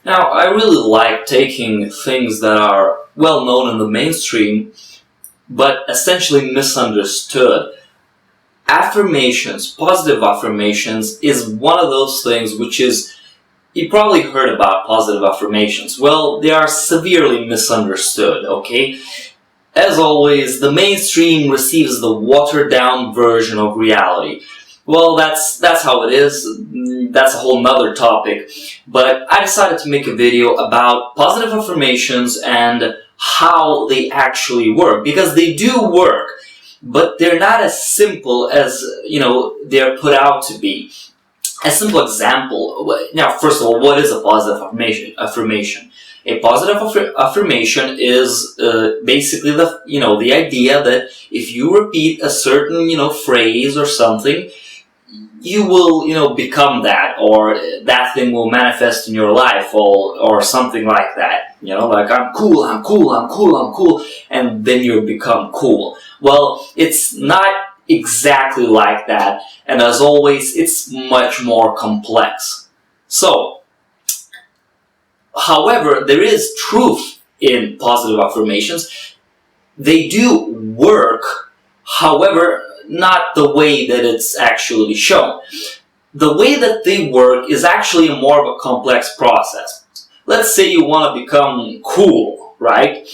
Now, I really like taking things that are well known in the mainstream, but essentially misunderstood. Affirmations, positive affirmations, is one of those things which is, you probably heard about positive affirmations. Well, they are severely misunderstood, okay? As always, the mainstream receives the watered-down version of reality. Well, that's how it is. That's a whole nother topic. But I decided to make a video about positive affirmations and how they actually work. Because they do work, but they're not as simple as, they're put out to be. A simple example. Now, first of all, what is a positive affirmation? A positive affirmation is basically the idea that if you repeat a certain phrase or something, you will become that, or that thing will manifest in your life, or something like that. Like I'm cool, I'm cool, I'm cool, I'm cool, and then you become cool. Well, it's not exactly like that, and as always, it's much more complex. So, however, there is truth in positive affirmations. They do work, however, not the way that it's actually shown. The way that they work is actually more of a complex process. Let's say you want to become cool, right?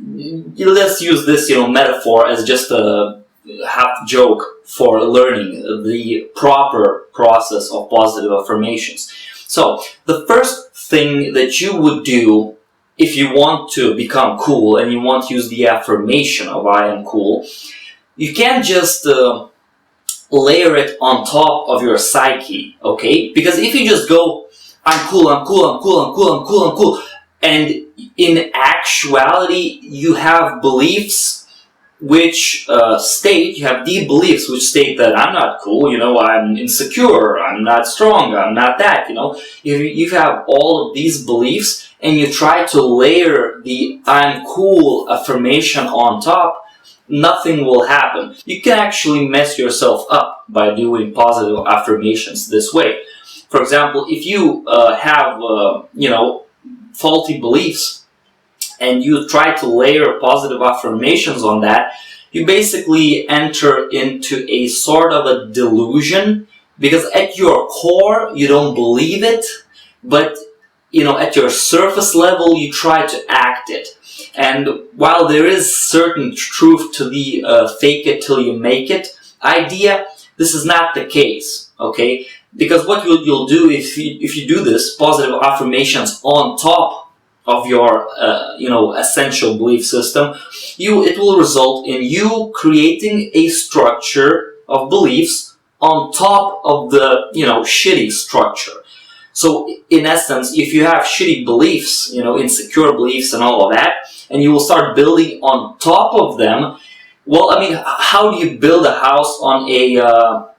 Let's use this, metaphor as just a half joke for learning the proper process of positive affirmations. So, the first thing that you would do if you want to become cool and you want to use the affirmation of I am cool, you can't just layer it on top of your psyche, okay? Because if you just go, I'm cool, I'm cool, I'm cool, I'm cool, I'm cool, I'm cool, and in actuality you have beliefs which you have deep beliefs which state that I'm not cool, I'm insecure, I'm not strong, I'm not that, You have all of these beliefs and you try to layer the I'm cool affirmation on top, nothing will happen. You can actually mess yourself up by doing positive affirmations this way. For example, if you have, faulty beliefs and you try to layer positive affirmations on that, you basically enter into a sort of a delusion, because at your core you don't believe it, but at your surface level you try to act it. And while there is certain truth to the fake it till you make it idea, this is not the case, okay? Because what you'll do if you do this positive affirmations on top of your essential belief system, it will result in you creating a structure of beliefs on top of the shitty structure. So in essence, if you have shitty beliefs, insecure beliefs and all of that, and you will start building on top of them, well, how do you build a house on a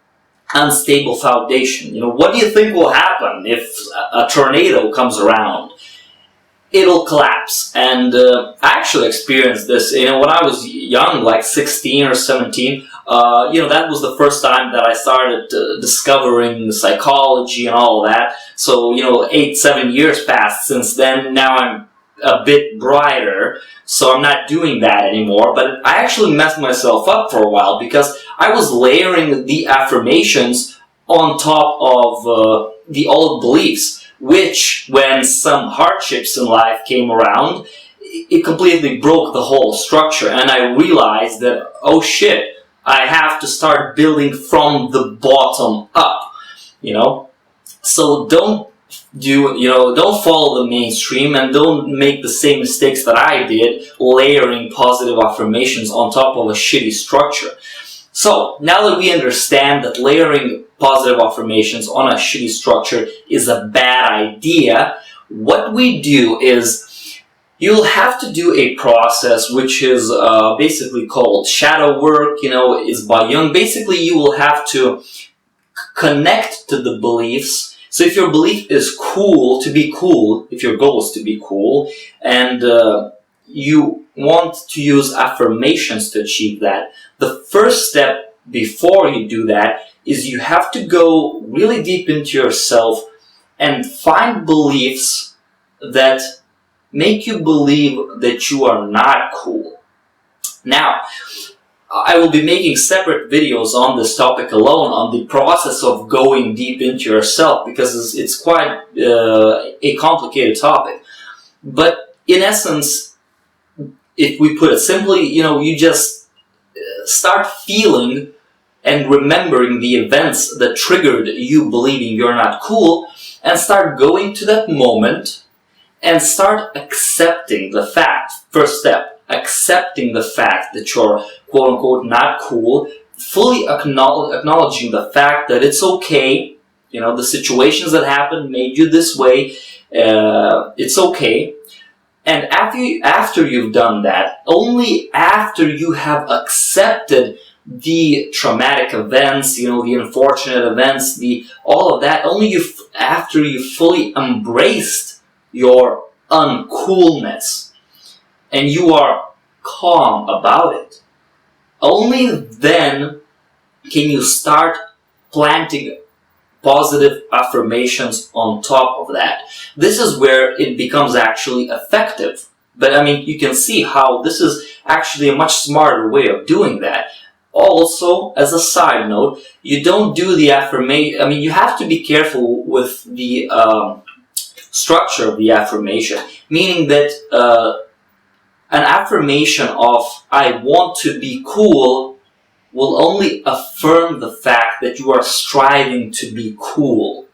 unstable foundation? What do you think will happen if a tornado comes around? It'll collapse. And I actually experienced this, when I was young, like 16 or 17, that was the first time that I started discovering psychology and all of that. So, 8-7 years passed since then. Now I'm a bit brighter, so I'm not doing that anymore. But I actually messed myself up for a while because I was layering the affirmations on top of the old beliefs, which, when some hardships in life came around, it completely broke the whole structure. And I realized that, oh shit, I have to start building from the bottom up, So don't follow the mainstream and don't make the same mistakes that I did, layering positive affirmations on top of a shitty structure. So, now that we understand that layering positive affirmations on a shitty structure is a bad idea, what we do is you'll have to do a process which is basically called shadow work, is by Jung. Basically, you will have to connect to the beliefs. So if your belief is to be cool, if your goal is to be cool, and you want to use affirmations to achieve that, the first step before you do that is you have to go really deep into yourself and find beliefs that make you believe that you are not cool. Now, I will be making separate videos on this topic alone, on the process of going deep into yourself, because it's quite a complicated topic. But in essence, if we put it simply, you just start feeling and remembering the events that triggered you believing you're not cool, and start going to that moment and start accepting the fact. First step, accepting the fact that you're quote-unquote not cool, fully acknowledging the fact that it's okay, the situations that happened made you this way, it's okay. And after you've done that, only after you have accepted the traumatic events, the unfortunate events, all of that, only after you fully embraced your uncoolness and you are calm about it, only then can you start planting positive affirmations on top of that. This is where it becomes actually effective. But you can see how this is actually a much smarter way of doing that. Also, as a side note, you don't do the affirmation. You have to be careful with the structure of the affirmation, meaning that an affirmation of "I want to be cool" will only affirm the fact that you are striving to be cool.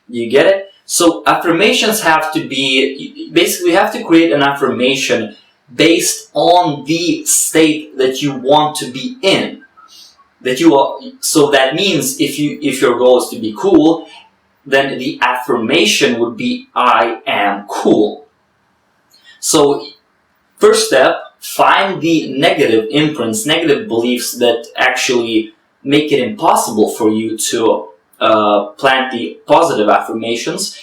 You get it? So affirmations have to be, basically you have to create an affirmation based on the state that you want to be in. So that means if your goal is to be cool, then the affirmation would be "I am cool." So first step, find the negative imprints, negative beliefs that actually make it impossible for you to plant the positive affirmations.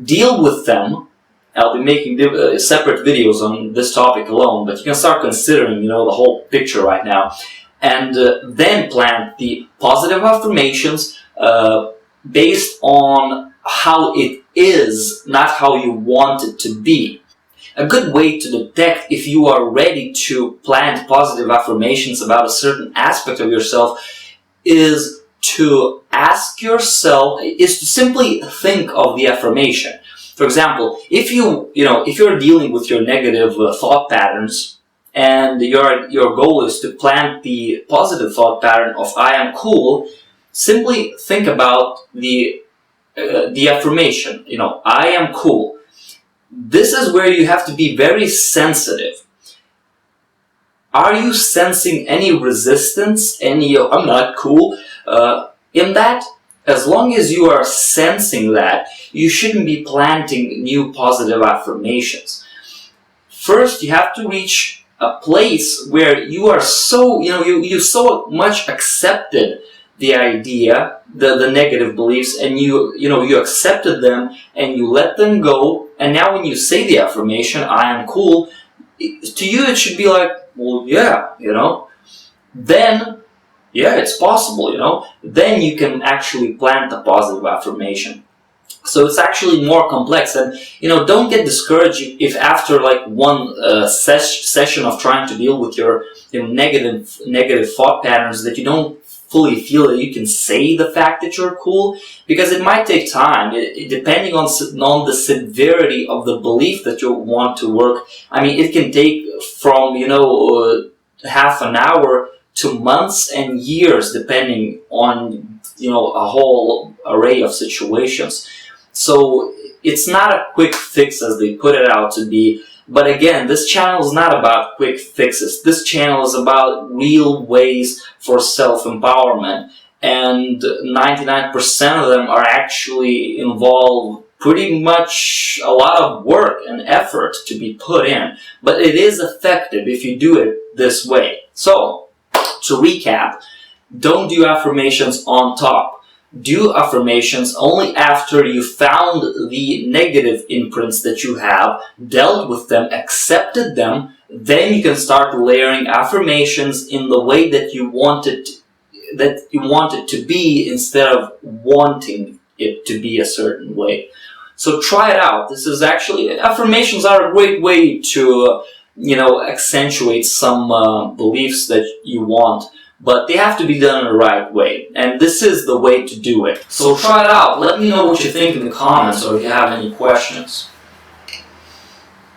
Deal with them. I'll be making separate videos on this topic alone, but you can start considering, the whole picture right now. And then plant the positive affirmations based on how it is, not how you want it to be. A good way to detect if you are ready to plant positive affirmations about a certain aspect of yourself is to ask yourself, is to simply think of the affirmation. For example, if you're dealing with your negative thought patterns and your goal is to plant the positive thought pattern of "I am cool," simply think about the affirmation, "I am cool." This is where you have to be very sensitive. Are you sensing any resistance, any "I'm not cool" in that? As long as you are sensing that, you shouldn't be planting new positive affirmations. First, you have to reach a place where you are so, you so much accepted the idea, the negative beliefs, and you accepted them and you let them go. And now when you say the affirmation, "I am cool," to you it should be like, well, yeah, then, yeah, it's possible, then you can actually plant the positive affirmation. So it's actually more complex, and don't get discouraged if after like one session of trying to deal with your negative thought patterns that you don't fully feel that you can say the fact that you're cool, because it might take time, depending on the severity of the belief that you want to work. It can take from half an hour to months and years, depending on a whole array of situations. So it's not a quick fix as they put it out to be. But again, this channel is not about quick fixes. This channel is about real ways for self-empowerment. And 99% of them are actually involve pretty much a lot of work and effort to be put in. But it is effective if you do it this way. So, to recap, don't do affirmations on top. Do affirmations only after you found the negative imprints that you have, dealt with them, accepted them. Then you can start layering affirmations in the way that you want it to be, instead of wanting it to be a certain way. So try it out. This is actually, affirmations are a great way to, accentuate some beliefs that you want, but they have to be done in the right way. And this is the way to do it. So try it out. Let me know what you think in the comments or if you have any questions.